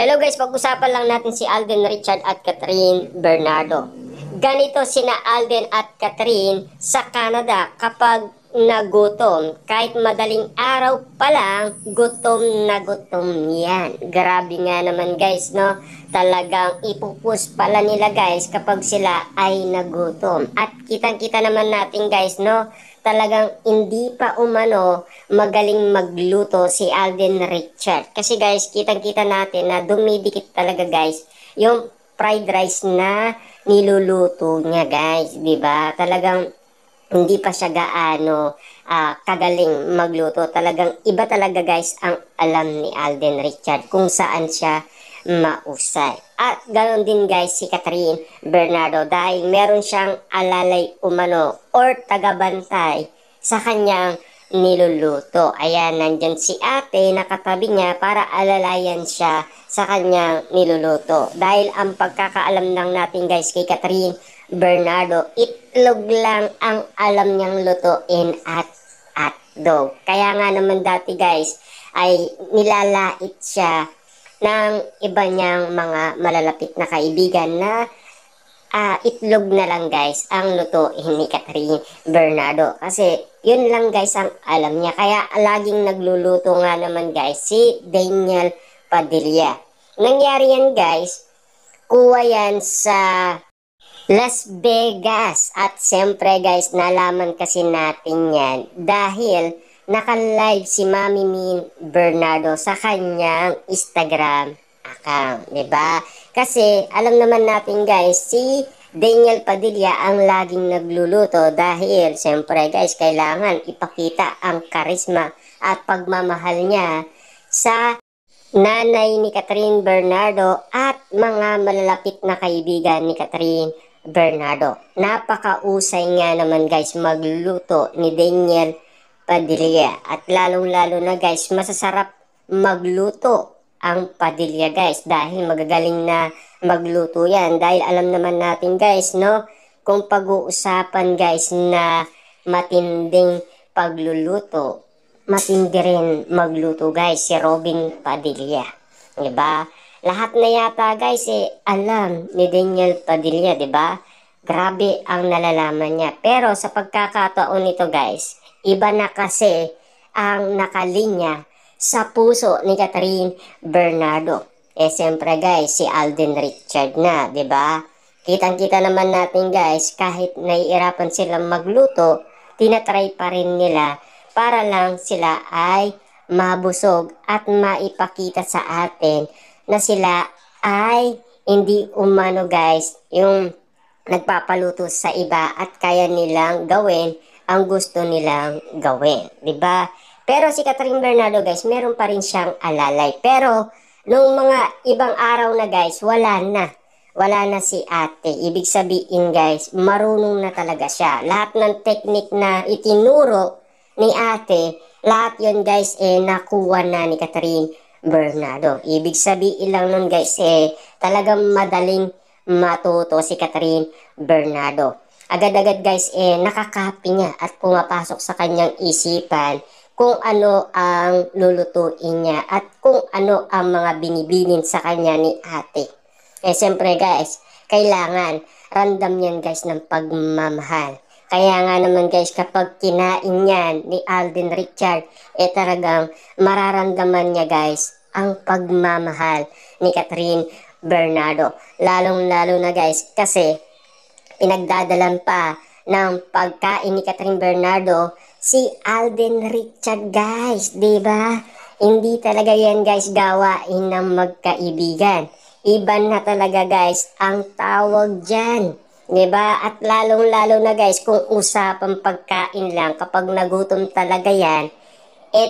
Hello guys, pag-usapan lang natin si Alden Richard at Catherine Bernardo. Ganito sina Alden at Catherine sa Canada kapag nagutom. Kahit madaling araw pa lang, gutom na gutom yan. Grabe nga naman guys, no? Talagang ipupus pala nila guys kapag sila ay nagutom. At kitang-kita naman natin guys, no? Talagang hindi pa umano magaling magluto si Alden Richard. Kasi guys, kitang-kita natin na dumidikit talaga guys yung fried rice na niluluto niya guys, 'di ba? Talagang hindi pa siya gaano kagaling magluto. Talagang iba talaga guys ang alam ni Alden Richard kung saan siya mausay. At ganoon din guys si Catherine Bernardo dahil meron siyang alalay umano or tagabantay sa kanyang niluluto. Ayan, nandyan si ate nakatabi niya para alalayan siya sa kanyang niluluto. Dahil ang pagkakaalam lang natin guys kay Catherine Bernardo, itlog lang ang alam niyang lutuin at hotdog. Kaya nga naman dati guys ay nilalait siya ng iba niyang mga malalapit na kaibigan na itlog na lang guys ang lutuin ni Catherine Bernardo. Kasi yun lang guys ang alam niya. Kaya laging nagluluto nga naman guys si Daniel Padilla. Nangyari yan guys, kuha yan sa Las Vegas. At siyempre guys, nalaman kasi natin yan dahil naka-live si Mami Min Bernardo sa kanyang Instagram account, 'di ba? Kasi alam naman natin guys, si Daniel Padilla ang laging nagluluto dahil siyempre guys, kailangan ipakita ang karisma at pagmamahal niya sa nanay ni Catherine Bernardo at mga malalapit na kaibigan ni Catherine Bernardo. Napakausay nga naman guys magluto ni Daniel Padilla. At lalong-lalo na guys, masasarap magluto ang Padilla guys dahil magagaling na magluto yan. Dahil alam naman natin guys, no, kung pag-uusapan guys na matinding pagluluto, matindi rin magluto guys si Robin Padilla. Diba? Lahat na yata guys alam ni Daniel Padilla, diba? Grabe ang nalalaman niya. Pero sa pagkakataon nito guys, iba na kasi ang nakalinya sa puso ni Catherine Bernardo. Siyempre guys, si Alden Richard na, 'di ba? Kitang-kita naman natin guys, kahit naiirapan silang magluto, tinatry pa rin nila para lang sila ay mabusog at maipakita sa atin na sila ay hindi umano guys yung nagpapaluto sa iba at kaya nilang gawin ang gusto nilang gawin, 'di ba? Pero si Catherine Bernardo guys, meron pa rin siyang alalay. Pero nung mga ibang araw na guys, wala na. Wala na si ate. Ibig sabihin guys, marunong na talaga siya. Lahat ng technique na itinuro ni ate, lahat yun guys nakuha na ni Catherine Bernardo. Ibig sabihin lang nun guys talagang madaling matuto si Catherine Bernardo. Agad-agad guys nakakapi niya at pumapasok sa kanyang isipan kung ano ang lulutuin niya at kung ano ang mga binibilin sa kanya ni ate. Siyempre guys, kailangan random yan guys ng pagmamahal. Kaya nga naman guys, kapag kinain yan ni Alden Richard, talagang mararamdaman niya guys ang pagmamahal ni Catherine Bernardo. Lalong-lalo na guys, kasi pinagdadalan pa ng pagkain ni Catherine Bernardo si Alden Richard guys, 'di ba? Hindi talaga yan guys gawain ng magkaibigan. Iba na talaga guys ang tawag diyan, 'di ba? At lalong-lalo na guys kung usapang pagkain lang, kapag nagutom talaga yan,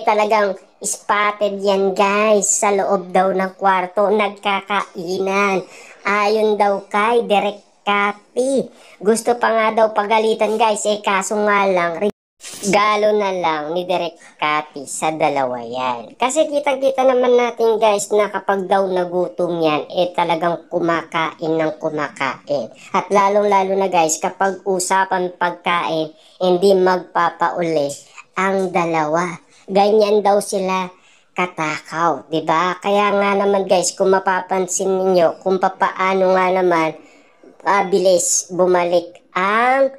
talagang spotted yan guys sa loob daw ng kwarto nagkakainan. Ayon daw kay Direk Cathy. Gusto pa nga daw pagalitan guys kaso nga lang galo na lang ni Direk Cathy sa dalawa yan. Kasi kitang-kita naman natin guys na kapag daw nagutom yan, talagang kumakain ng kumakain. At lalong-lalo na guys, kapag usapan pagkain, hindi magpapauli ang dalawa. Ganyan daw sila katakaw, 'di ba? Kaya nga naman guys, kung mapapansin niyo kung papaano nga naman bilis bumalik ang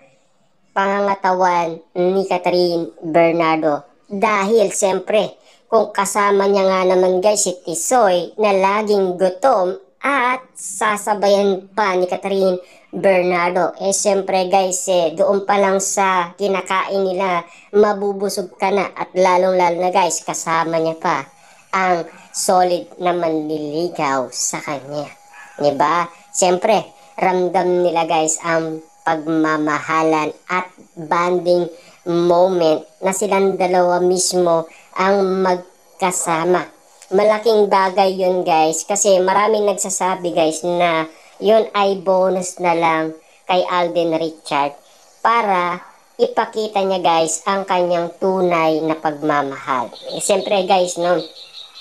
pangangatawan ni Catherine Bernardo. Dahil siyempre, kung kasama niya nga naman guys si Tisoy na laging gutom at sasabayan pa ni Catherine Bernardo. Siyempre guys, doon pa lang sa kinakain nila, mabubusog ka na at lalong lalo na guys, kasama niya pa ang solid na manliligaw sa kanya. Diba? Siyempre, ramdam nila guys ang pagmamahalan at bonding moment na silang dalawa mismo ang magkasama. Malaking bagay yun guys kasi maraming nagsasabi guys na yun ay bonus na lang kay Alden Richard para ipakita niya guys ang kanyang tunay na pagmamahal. Siyempre guys, no,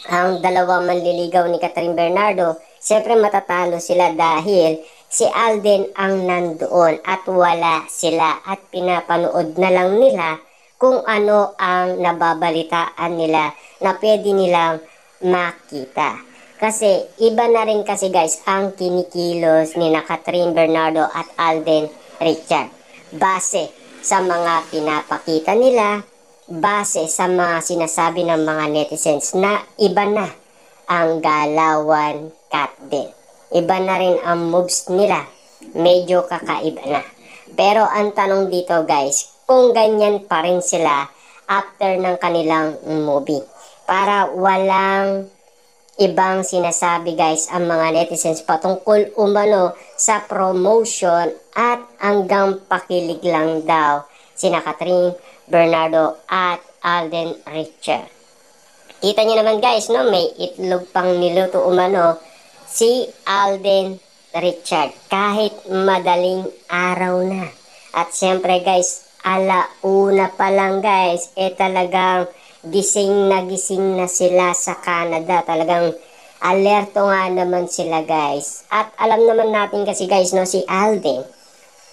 ang dalawang manliligaw ni Catherine Bernardo, siyempre matatalo sila dahil si Alden ang nandoon at wala sila at pinapanood na lang nila kung ano ang nababalitaan nila na pwede nilang makita. Kasi iba na rin kasi guys ang kinikilos ni na Catherine Bernardo at Alden Richard. Base sa mga pinapakita nila, base sa mga sinasabi ng mga netizens na iba na ang galawan cat din. Iba na rin ang moves nila. Medyo kakaiba na. Pero ang tanong dito guys, kung ganyan pa rin sila after ng kanilang movie. Para walang ibang sinasabi guys ang mga netizens patungkol umano sa promotion at hanggang pakilig lang daw sina Catherine Bernardo at Alden Richard. Kita nyo naman guys, no, may itlog pang niluto umano si Alden Richard kahit madaling araw na. At siyempre guys, alauna pa lang guys, talagang gising na sila sa Canada. Talagang alerto nga naman sila guys. At alam naman natin kasi guys, no, si Alden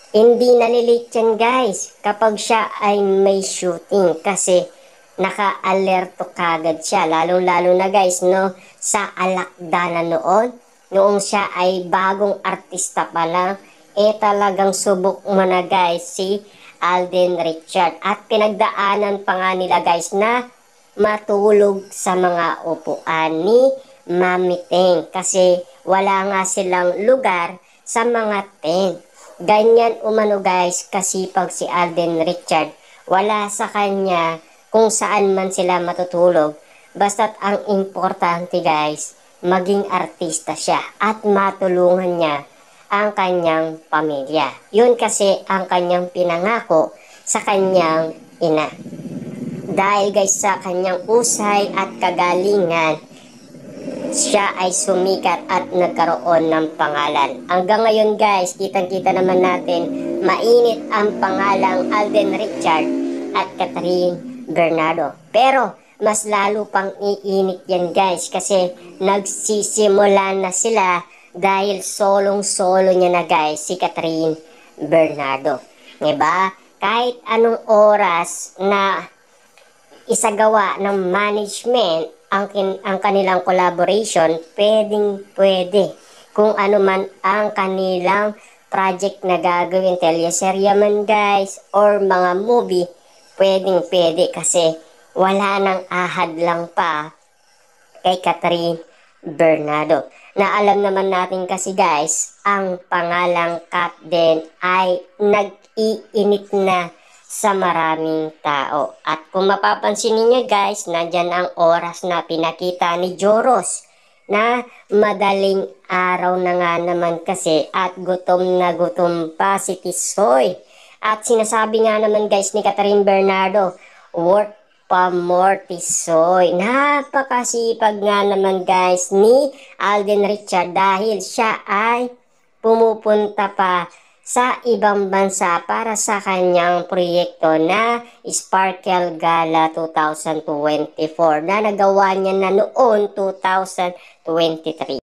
hindi nalilate yan guys kapag siya ay may shooting kasi naka-alerto kagad siya. Lalong-lalo na guys, no, sa alakda na noong siya ay bagong artista pa lang, talagang subok mo na guys si Alden Richard. At pinagdaanan pa nga nila guys na matulog sa mga upuan ni Mami Teng kasi wala nga silang lugar sa mga tent. Ganyan umano guys kasipag si Alden Richard. Wala sa kanya kung saan man sila matutulog. Basta't ang importante guys, maging artista siya at matulungan niya ang kanyang pamilya. Yun kasi ang kanyang pinangako sa kanyang ina. Dahil guys sa kanyang usay at kagalingan, siya ay sumikat at nagkaroon ng pangalan. Hanggang ngayon guys, kitang-kita naman natin, mainit ang pangalang Alden Richard at Catherine Bernardo. Pero mas lalo pang iinit yan guys kasi nagsisimula na sila dahil solong-solo niya na guys si Catherine Bernardo. Diba? Kahit anong oras na isagawa ng management ang kanilang collaboration, pwede. Kung ano man ang kanilang project na gagawin, teleserye man guys, or mga movie, pwede kasi wala nang ahad lang pa kay Catherine Bernardo. Na alam naman natin kasi guys, ang pangalang Kat din ay nag-iinit na sa maraming tao. At kung mapapansin niyo guys, nandyan ang oras na pinakita ni Joros na madaling araw na nga naman kasi at gutom na gutom pa si Tisoy. At sinasabi nga naman guys ni Catherine Bernardo, work pa more Tisoy. Napakasipag nga naman guys ni Alden Richard dahil siya ay pumupunta pa sa ibang bansa para sa kanyang proyekto na Sparkle Gala 2024 na nagawa niya na noon 2023.